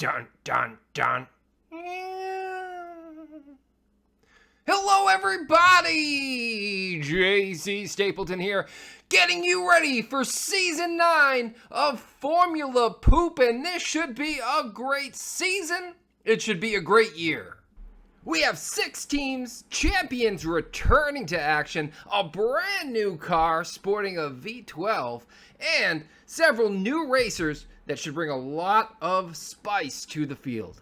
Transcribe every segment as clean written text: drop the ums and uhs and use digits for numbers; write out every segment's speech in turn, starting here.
Dun, dun, dun. Hello, everybody! JC Stapleton here, getting you ready for Season 9 of Formula Poop, and this should be a great season. It should be a great year. We have 6 teams, champions returning to action, a brand new car sporting a V12, and several new racers that should bring a lot of spice to the field.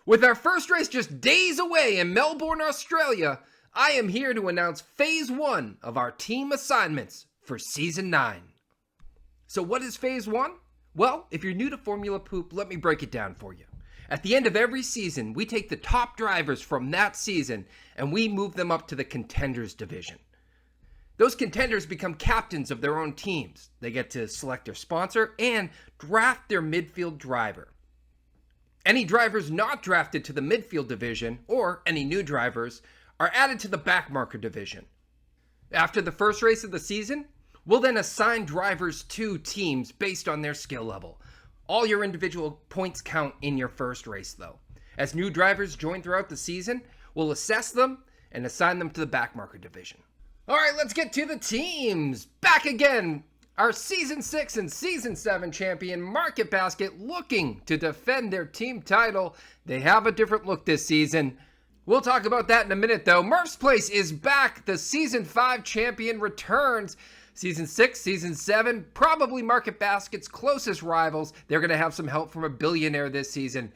With our first race just days away in Melbourne, Australia, I am here to announce Phase 1 of our team assignments for Season 9. So what is Phase 1? Well, if you're new to Formula Poop, let me break it down for you. At the end of every season, we take the top drivers from that season and we move them up to the contenders division. Those contenders become captains of their own teams. They get to select their sponsor and draft their midfield driver. Any drivers not drafted to the midfield division, or any new drivers, are added to the backmarker division. After the first race of the season, we'll then assign drivers to teams based on their skill level. All your individual points count in your first race, though. As new drivers join throughout the season, we'll assess them and assign them to the backmarker division. All right, let's get to the teams. Back again, our Season 6 and Season 7 champion Market Basket looking to defend their team title. They have a different look this season. We'll talk about that in a minute, though. Murph's Place is back. The Season 5 champion returns. Season 6, Season 7, probably Market Basket's closest rivals. They're going to have some help from a billionaire this season.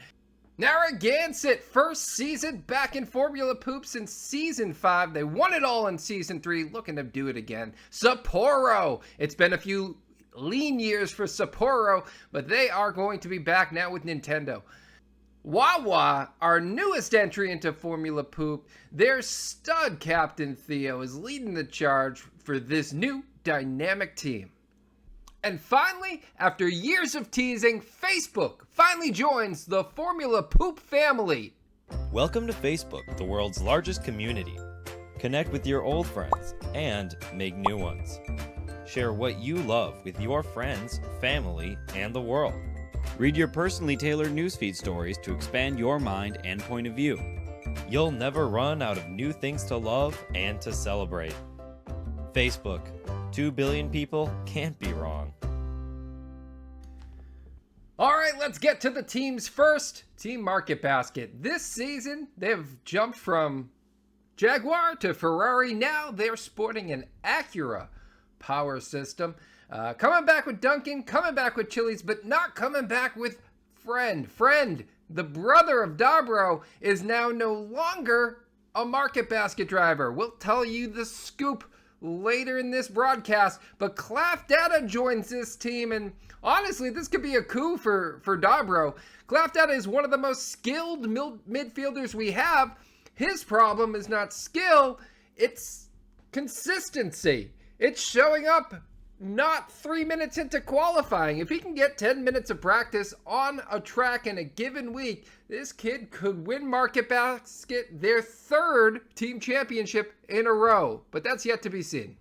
Narragansett, first season back in Formula Poop since Season 5. They won it all in Season 3, looking to do it again. Sapporo, it's been a few lean years for Sapporo, but they are going to be back now with Nintendo. Wawa, our newest entry into Formula Poop, their stud captain Theo is leading the charge for this new dynamic team. And finally, after years of teasing, Facebook finally joins the Formula Poop family. Welcome to Facebook, the world's largest community. Connect with your old friends and make new ones. Share what you love with your friends, family, and the world. Read your personally tailored newsfeed stories to expand your mind and point of view. You'll never run out of new things to love and to celebrate. Facebook, 2 billion people can't be wrong. All right, let's get to the teams first. Team Market Basket. This season, they've jumped from Jaguar to Ferrari. Now they're sporting an Acura power system. Coming back with Duncan, coming back with Chili's, but not coming back with Friend. Friend, the brother of Dobro, is now no longer a Market Basket driver. We'll tell you the scoop later in this broadcast, but Claff Data joins this team, and honestly, this could be a coup for Dobro. Claff Data is one of the most skilled midfielders we have. His problem is not skill, it's consistency. It's showing up not 3 minutes into qualifying. If he can get 10 minutes of practice on a track in a given week, this kid could win Market Basket their 3rd team championship in a row, but that's yet to be seen.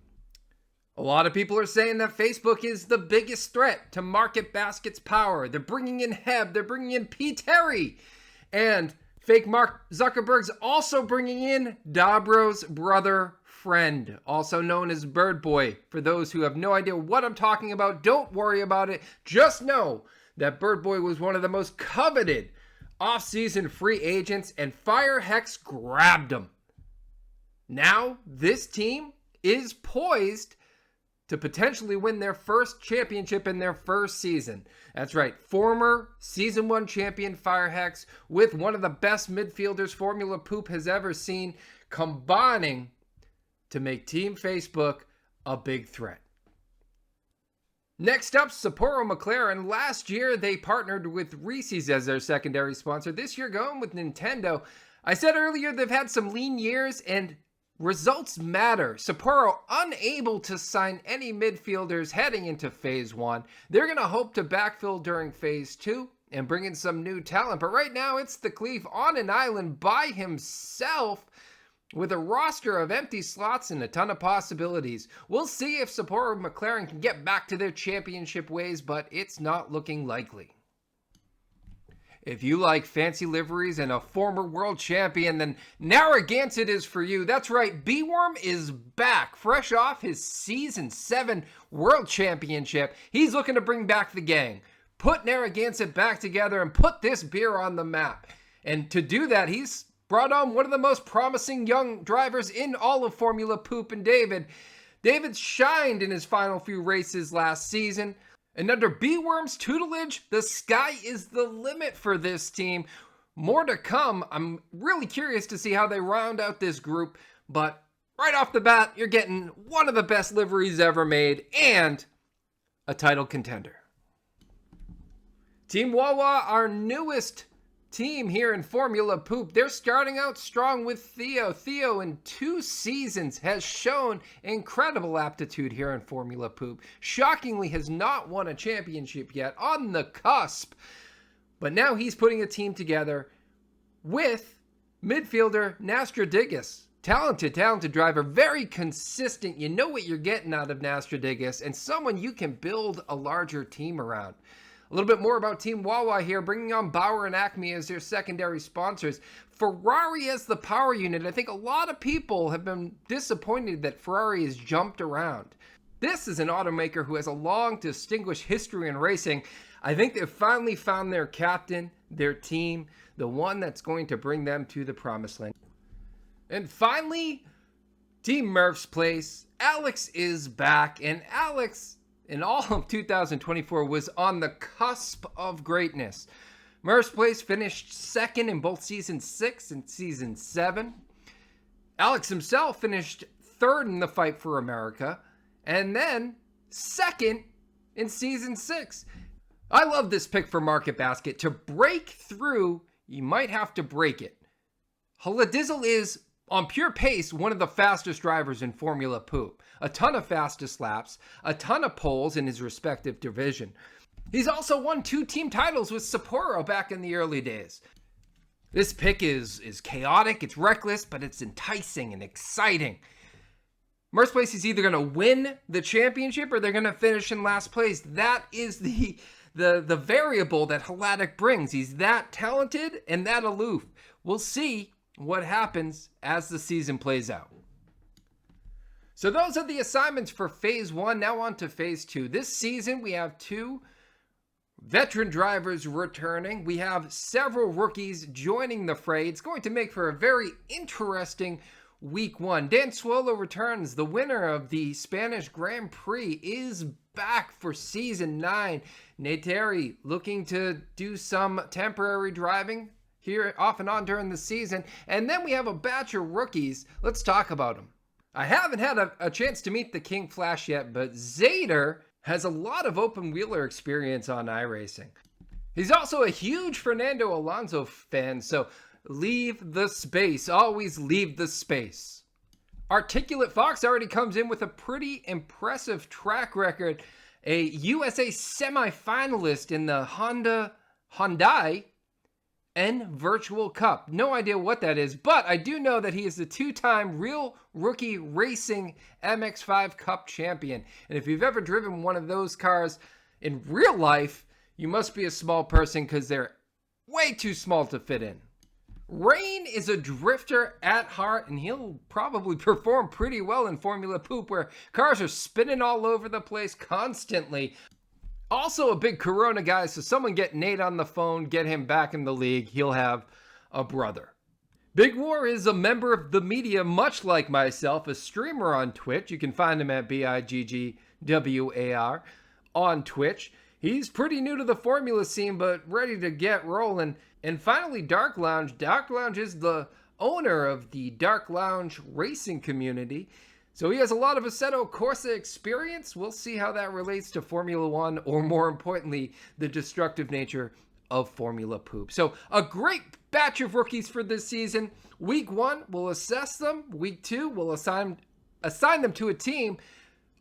A lot of people are saying that Facebook is the biggest threat to Market Basket's power. They're bringing in Heb, they're bringing in P. Terry, and fake Mark Zuckerberg's also bringing in Dobro's brother, Friend, also known as Bird Boy. For those who have no idea what I'm talking about, don't worry about it. Just know that Bird Boy was one of the most coveted off-season free agents, and Fire Hex grabbed him. Now, this team is poised to potentially win their first championship in their first season. That's right, former Season 1 champion Fire Hex with one of the best midfielders Formula Poop has ever seen, combining to make Team Facebook a big threat. Next up, Sapporo McLaren. Last year, they partnered with Reese's as their secondary sponsor. This year, going with Nintendo. I said earlier they've had some lean years, and results matter. Sapporo unable to sign any midfielders heading into Phase 1. They're going to hope to backfill during Phase 2 and bring in some new talent. But right now, it's the Cleef on an island by himself, with a roster of empty slots and a ton of possibilities. We'll see if Sapporo McLaren can get back to their championship ways, but it's not looking likely. If you like fancy liveries and a former world champion, then Narragansett is for you. That's right, B-Worm is back, fresh off his Season 7 World Championship. He's looking to bring back the gang, put Narragansett back together, and put this beer on the map. And to do that, he's brought on one of the most promising young drivers in all of Formula Poop, and David. David shined in his final few races last season. And under B-Worm's tutelage, the sky is the limit for this team. More to come. I'm really curious to see how they round out this group. But right off the bat, you're getting one of the best liveries ever made and a title contender. Team Wawa, our newest team here in Formula Poop, they're starting out strong with Theo. Theo in 2 seasons has shown incredible aptitude here in Formula Poop. Shockingly has not won a championship yet, on the cusp. But now he's putting a team together with midfielder Nastradigas. Talented driver, very consistent. You know what you're getting out of Nastradigas, and someone you can build a larger team around. A little bit more about Team Wawa here, bringing on Bauer and Acme as their secondary sponsors. Ferrari as the power unit. I think a lot of people have been disappointed that Ferrari has jumped around. This is an automaker who has a long, distinguished history in racing. I think they've finally found their captain, their team, the one that's going to bring them to the promised land. And finally, Team Murph's Place. Alex is back, and Alex, in all of 2024, was on the cusp of greatness. Murph's Place finished second in both Season 6 and Season 7. Alex himself finished third in the fight for America, and then second in Season 6. I love this pick for Market Basket. To break through, you might have to break it. Huladizzle is, on pure pace, one of the fastest drivers in Formula Poop. A ton of fastest laps, a ton of poles in his respective division. He's also won 2 team titles with Sapporo back in the early days. This pick is chaotic, it's reckless, but it's enticing and exciting. Murph's Place is either going to win the championship or they're going to finish in last place. That is the variable that Hladic brings. He's that talented and that aloof. We'll see what happens as the season plays out. So those are the assignments for Phase 1. Now on to Phase 2. This season, we have 2 veteran drivers returning. We have several rookies joining the fray. It's going to make for a very interesting Week 1. Dan Suolo returns. The winner of the Spanish Grand Prix is back for Season 9. Nateri looking to do some temporary driving here off and on during the season. And then we have a batch of rookies. Let's talk about them. I haven't had a chance to meet the King Flash yet, but Zader has a lot of open wheeler experience on iRacing. He's also a huge Fernando Alonso fan, so leave the space. Always leave the space. Articulate Fox already comes in with a pretty impressive track record. A USA semifinalist in the Hyundai N Virtual Cup. No idea what that is, but I do know that he is the 2-time Real Rookie Racing MX5 Cup champion. And if you've ever driven one of those cars in real life, you must be a small person because they're way too small to fit in. Rain is a drifter at heart, and he'll probably perform pretty well in Formula Poop, where cars are spinning all over the place constantly. Also a big Corona guy, so someone get Nate on the phone, get him back in the league. He'll have a brother. Big War is a member of the media, much like myself, a streamer on Twitch. You can find him at BIGGWAR on Twitch. He's pretty new to the Formula scene, but ready to get rolling. And finally, Dark Lounge. Dark Lounge is the owner of the Dark Lounge racing community. So he has a lot of Assetto Corsa experience. We'll see how that relates to Formula One, or more importantly, the destructive nature of Formula Poop. So a great batch of rookies for this season. Week 1, we'll assess them. Week 2, we'll assign them to a team.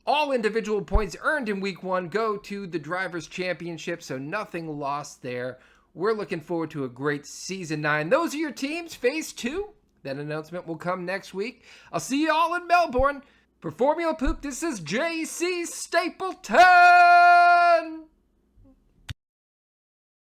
All individual points earned in Week 1 go to the Drivers' Championship, so nothing lost there. We're looking forward to a great Season 9. Those are your teams. Phase 2. That announcement will come next week. I'll see you all in Melbourne. For Formula Poop, this is JC Stapleton!